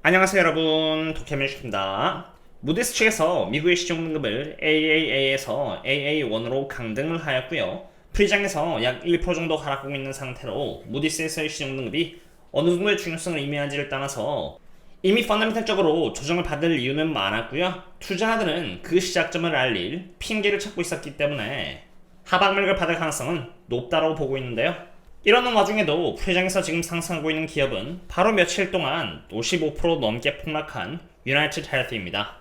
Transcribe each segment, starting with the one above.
안녕하세요 여러분, 도쿄맨슈입니다. 무디스 측에서 미국의 시중등급을 AAA에서 AA1으로 강등을 하였고요. 프리장에서 약 1% 정도 하락하고 있는 상태로 무디스에서의 시중등급이 어느 정도의 중요성을 의미하는지를 떠나서 이미 펀더멘탈적으로 조정을 받을 이유는 많았고요. 투자자들은 그 시작점을 알릴 핑계를 찾고 있었기 때문에 하방맥을 받을 가능성은 높다고 보고 있는데요. 이러는 와중에도 프리장에서 지금 상승하고 있는 기업은 바로 며칠 동안 55% 넘게 폭락한 유나이티드 헬스입니다.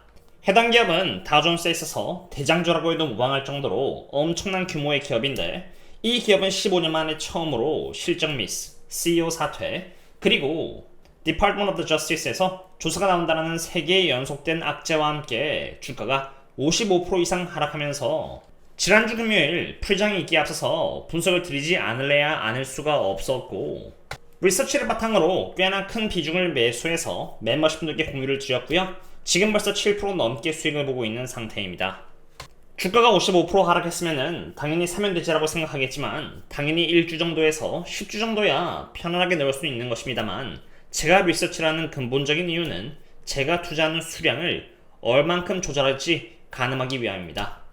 해당 기업은 다우존스에 있어서 대장주라고 해도 무방할 정도로 엄청난 규모의 기업인데, 이 기업은 15년 만에 처음으로 실적 미스, CEO 사퇴, 그리고 Department of Justice에서 조사가 나온다는 3개의 연속된 악재와 함께 주가가 55% 이상 하락하면서 지난주 금요일 프리장이 있기에 앞서서 분석을 드리지 않을래야 않을 수가 없었고, 리서치를 바탕으로 꽤나 큰 비중을 매수해서 멤버십분들께 공유를 드렸고요. 지금 벌써 7% 넘게 수익을 보고 있는 상태입니다. 주가가 55% 하락했으면 당연히 사면 되지라고 생각하겠지만, 당연히 1주 정도에서 10주 정도야 편안하게 넣을 수 있는 것입니다만, 제가 리서치라는 근본적인 이유는 제가 투자하는 수량을 얼만큼 조절할지 가늠하기 위함입니다.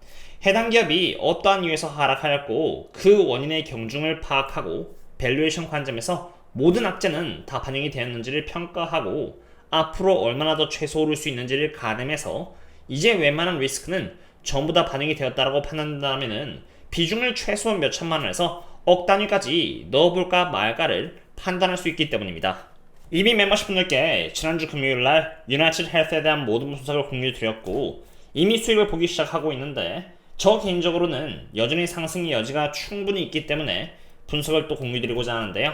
해당 기업이 어떠한 이유에서 하락하였고 그 원인의 경중을 파악하고 밸류에이션 관점에서 모든 악재는 다 반영이 되었는지를 평가하고 앞으로 얼마나 더 최소 오를 수 있는지를 가늠해서 이제 웬만한 리스크는 전부 다 반영이 되었다고 판단한다면 비중을 최소 몇 천만 원에서 억 단위까지 넣어볼까 말까를 판단할 수 있기 때문입니다. 이미 멤버십 분들께 지난주 금요일날 유나이티드 헬스에 대한 모든 분석을 공유드렸고 이미 수익을 보기 시작하고 있는데, 저 개인적으로는 여전히 상승의 여지가 충분히 있기 때문에 분석을 또 공유드리고자 하는데요.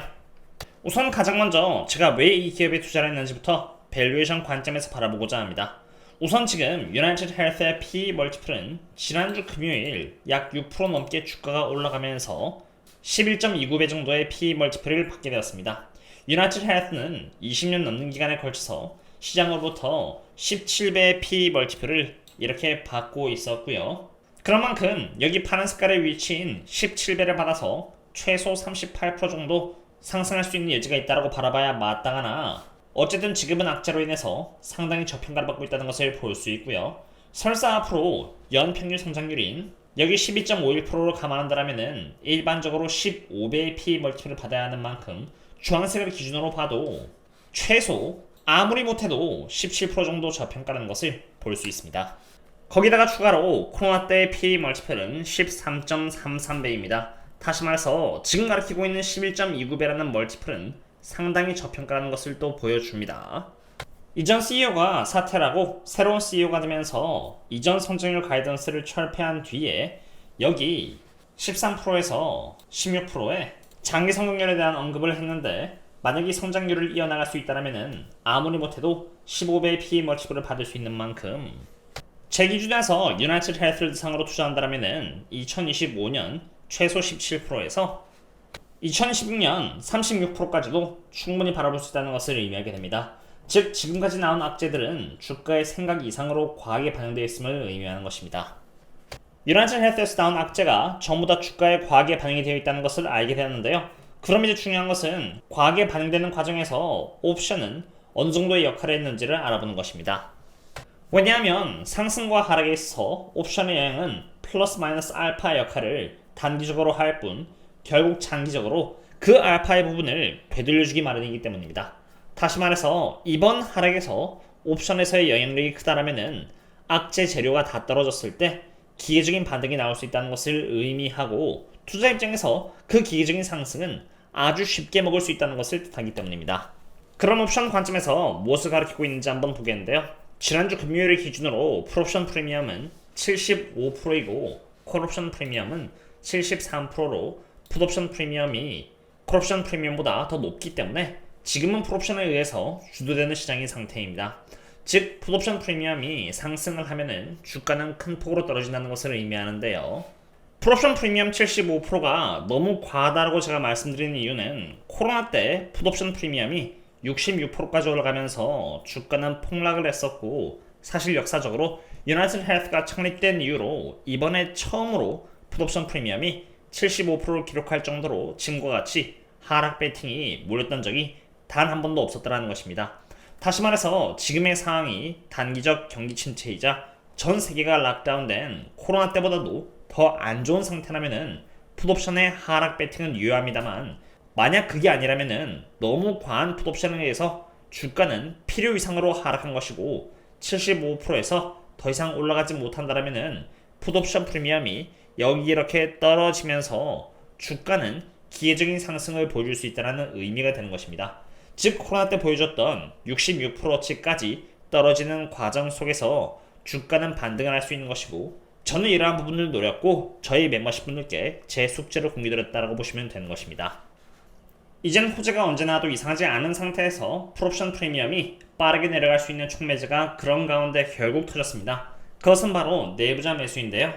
우선 가장 먼저 제가 왜 이 기업에 투자를 했는지부터 밸류에이션 관점에서 바라보고자 합니다. 우선 지금 유나이티드 헬스의 PE 멀티플은 지난주 금요일 약 6% 넘게 주가가 올라가면서 11.29배 정도의 PE 멀티플을 받게 되었습니다. 유나이티드 헬스는 20년 넘는 기간에 걸쳐서 시장으로부터 17배의 PE 멀티플을 이렇게 받고 있었고요. 그런 만큼 여기 파란 색깔의 위치인 17배를 받아서 최소 38% 정도 상승할 수 있는 여지가 있다고 바라봐야 마땅하나, 어쨌든 지금은 악재로 인해서 상당히 저평가를 받고 있다는 것을 볼 수 있고요. 설사 앞으로 연평균 성장률인 여기 12.51%로 감안한다면 일반적으로 15배의 PE 멀티플을 받아야 하는 만큼 주황색을 기준으로 봐도 최소 아무리 못해도 17% 정도 저평가라는 것을 볼 수 있습니다. 거기다가 추가로 코로나 때의 PE 멀티플은 13.33배입니다. 다시 말해서 지금 가리키고 있는 11.29배라는 멀티플은 상당히 저평가라는 것을 또 보여줍니다. 이전 CEO가 사퇴하고 새로운 CEO가 되면서 이전 성장률 가이던스를 철폐한 뒤에 여기 13%에서 16%의 장기 성장률에 대한 언급을 했는데, 만약 이 성장률을 이어나갈 수 있다면 아무리 못해도 15배의 PE 멀티플을 받을 수 있는 만큼, 제 기준에서 유나이티드 헬스를 대상으로 투자한다면 2025년 최소 17%에서 2026년 36%까지도 충분히 바라볼 수 있다는 것을 의미하게 됩니다. 즉 지금까지 나온 악재들은 주가의 생각 이상으로 과하게 반영되어 있음을 의미하는 것입니다. 유나이티드 헬스에서 나온 악재가 전부 다 주가에 과하게 반영이 되어 있다는 것을 알게 되었는데요. 그럼 이제 중요한 것은 과하게 반영되는 과정에서 옵션은 어느 정도의 역할을 했는지를 알아보는 것입니다. 왜냐하면 상승과 하락에 있어서 옵션의 영향은 플러스 마이너스 알파 역할을 단기적으로 할 뿐 결국 장기적으로 그 알파의 부분을 되돌려주기 마련이기 때문입니다. 다시 말해서 이번 하락에서 옵션에서의 영향력이 크다라면은 악재 재료가 다 떨어졌을 때 기계적인 반등이 나올 수 있다는 것을 의미하고, 투자 입장에서 그 기계적인 상승은 아주 쉽게 먹을 수 있다는 것을 뜻하기 때문입니다. 그런 옵션 관점에서 무엇을 가리키고 있는지 한번 보겠는데요. 지난주 금요일을 기준으로 풀옵션 프리미엄은 75%이고 콜옵션 프리미엄은 73%로 풋옵션 프리미엄이 콜옵션 프리미엄보다 더 높기 때문에 지금은 풀옵션에 의해서 주도되는 시장인 상태입니다. 즉 풋옵션 프리미엄이 상승을 하면은 주가는 큰 폭으로 떨어진다는 것을 의미하는데요. 풀옵션 프리미엄 75%가 너무 과하다고 제가 말씀드리는 이유는 코로나 때 풋옵션 프리미엄이 66%까지 올라가면서 주가는 폭락을 했었고, 사실 역사적으로 유나이티드 헬스가 창립된 이후로 이번에 처음으로 풋옵션 프리미엄이 75%를 기록할 정도로 지금과 같이 하락 배팅이 몰렸던 적이 단 한 번도 없었다는 것입니다. 다시 말해서 지금의 상황이 단기적 경기 침체이자 전 세계가 락다운된 코로나 때보다도 더 안 좋은 상태라면은 풋옵션의 하락 배팅은 유효합니다만, 만약 그게 아니라면은 너무 과한 풋옵션에 의해서 주가는 필요 이상으로 하락한 것이고 75%에서 더 이상 올라가지 못한다라면은 풋옵션 프리미엄이 여기 이렇게 떨어지면서 주가는 기회적인 상승을 보여줄 수 있다는 의미가 되는 것입니다. 즉 코로나 때 보여줬던 66%치까지 떨어지는 과정 속에서 주가는 반등을 할 수 있는 것이고, 저는 이러한 부분을 노렸고 저희 멤버십 분들께 제 숙제를 공유드렸다고 보시면 되는 것입니다. 이제는 호재가 언제나도 이상하지 않은 상태에서 풀옵션 프리미엄이 빠르게 내려갈 수 있는 촉매제가 그런 가운데 결국 터졌습니다. 그것은 바로 내부자 매수인데요.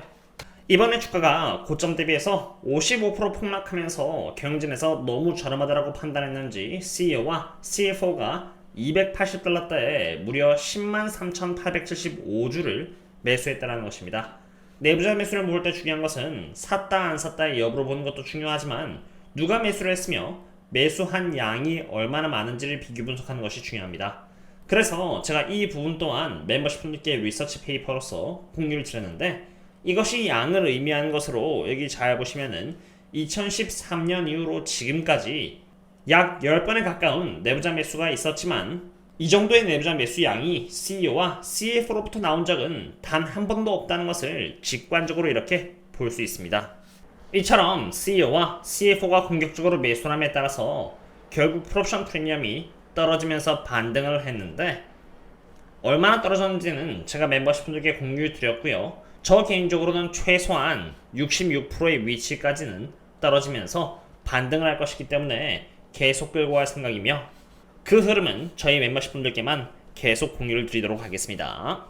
이번에 주가가 고점 대비해서 55% 폭락하면서 경진에서 너무 저렴하다고 판단했는지 CEO와 CFO가 280달러대에 무려 103,875주를 매수했다는 것입니다. 내부자 매수를 모을 때 중요한 것은 샀다 안 샀다의 여부를 보는 것도 중요하지만, 누가 매수를 했으며 매수한 양이 얼마나 많은지를 비교 분석하는 것이 중요합니다. 그래서 제가 이 부분 또한 멤버십 분들께 리서치 페이퍼로서 공유를 드렸는데, 이것이 양을 의미하는 것으로 여기 잘 보시면은 2013년 이후로 지금까지 약 10번에 가까운 내부자 매수가 있었지만, 이 정도의 내부자 매수 양이 CEO와 CF로부터 나온 적은 단 한 번도 없다는 것을 직관적으로 이렇게 볼 수 있습니다. 이처럼 CEO와 CFO가 공격적으로 매수함에 따라서 결국 풀옵션 프리미엄이 떨어지면서 반등을 했는데, 얼마나 떨어졌는지는 제가 멤버십 분들께 공유 드렸고요. 저 개인적으로는 최소한 66%의 위치까지는 떨어지면서 반등을 할 것이기 때문에 계속 끌고 갈 생각이며, 그 흐름은 저희 멤버십 분들께만 계속 공유를 드리도록 하겠습니다.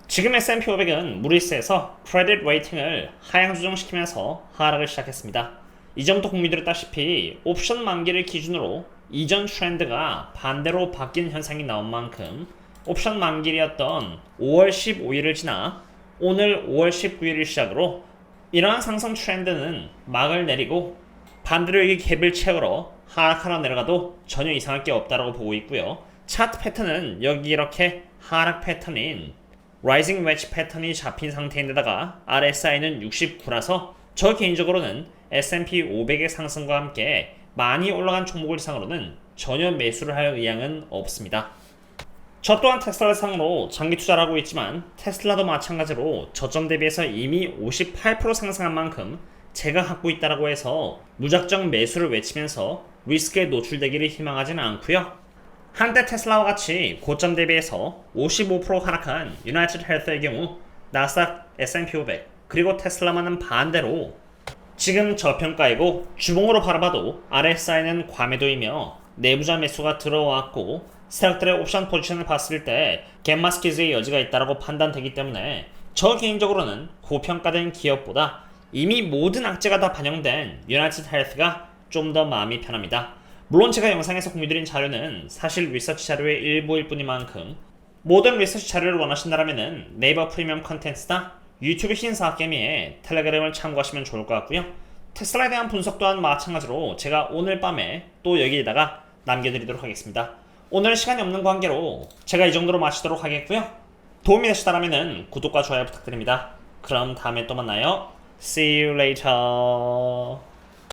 지금 S&P 500은 무리스에서 크레딧 레이팅을 하향 조정시키면서 하락을 시작했습니다. 이전부터 공유드렸다시피 옵션 만기를 기준으로 이전 트렌드가 반대로 바뀐 현상이 나온 만큼 옵션 만기일이었던 5월 15일을 지나 오늘 5월 19일을 시작으로 이러한 상승 트렌드는 막을 내리고 반대로 여기 갭을 채우러 하락하러 내려가도 전혀 이상할 게 없다라고 보고 있고요. 차트 패턴은 여기 이렇게 하락 패턴인 라이징 웨지 패턴이 잡힌 상태인데다가 RSI는 69라서 저 개인적으로는 S&P 500의 상승과 함께 많이 올라간 종목을 이상으로는 전혀 매수를 할 의향은 없습니다. 저 또한 테슬라 상으로 장기 투자를 하고 있지만, 테슬라도 마찬가지로 저점 대비해서 이미 58% 상승한 만큼 제가 갖고 있다라고 해서 무작정 매수를 외치면서 리스크에 노출되기를 희망하지는 않고요. 한때 테슬라와 같이 고점 대비해서 55% 하락한 유나이티드 헬스의 경우 나스닥, S&P 500 그리고 테슬라만은 반대로 지금 저평가이고 주봉으로 바라봐도 RSI는 과매도이며 내부자 매수가 들어왔고 세력들의 옵션 포지션을 봤을 때 갭마스키즈의 여지가 있다고 판단되기 때문에 저 개인적으로는 고평가된 기업보다 이미 모든 악재가 다 반영된 유나이티드 헬스가 좀 더 마음이 편합니다. 물론 제가 영상에서 공유드린 자료는 사실 리서치 자료의 일부일 뿐이만큼 모든 리서치 자료를 원하신다면 네이버 프리미엄 컨텐츠나 유튜브 신사학개미의 텔레그램을 참고하시면 좋을 것 같고요. 테슬라에 대한 분석 또한 마찬가지로 제가 오늘 밤에 또 여기에다가 남겨드리도록 하겠습니다. 오늘 시간이 없는 관계로 제가 이 정도로 마치도록 하겠고요. 도움이 되셨다면 구독과 좋아요 부탁드립니다. 그럼 다음에 또 만나요. See you later.